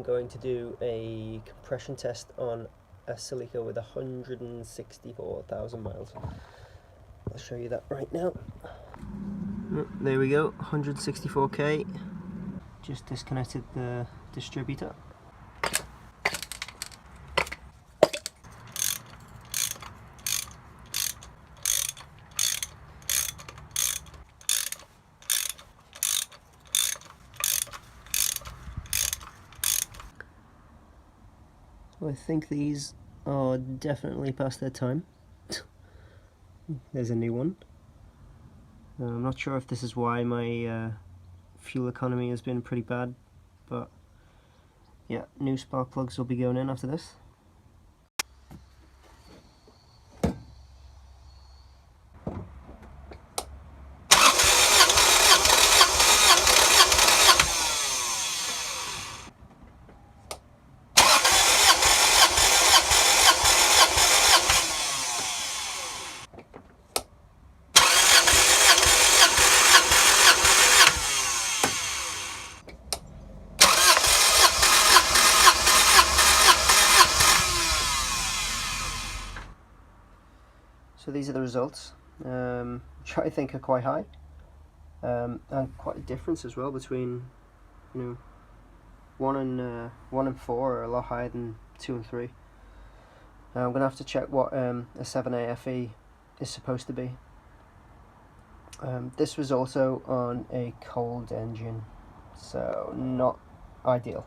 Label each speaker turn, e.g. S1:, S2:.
S1: I'm going to do a compression test on a Celica with 164,000 miles. I'll show you that right now. There we go, 164k. Just disconnected the distributor. So I think these are definitely past their time. There's a new one. I'm not sure if this is why my fuel economy has been pretty bad, but yeah, new spark plugs will be going in after this. So these are the results, which I think are quite high, and quite a difference as well between, 1 and 4 are a lot higher than 2 and 3. Now I'm going to have to check what a 7A FE is supposed to be. This was also on a cold engine, so not ideal.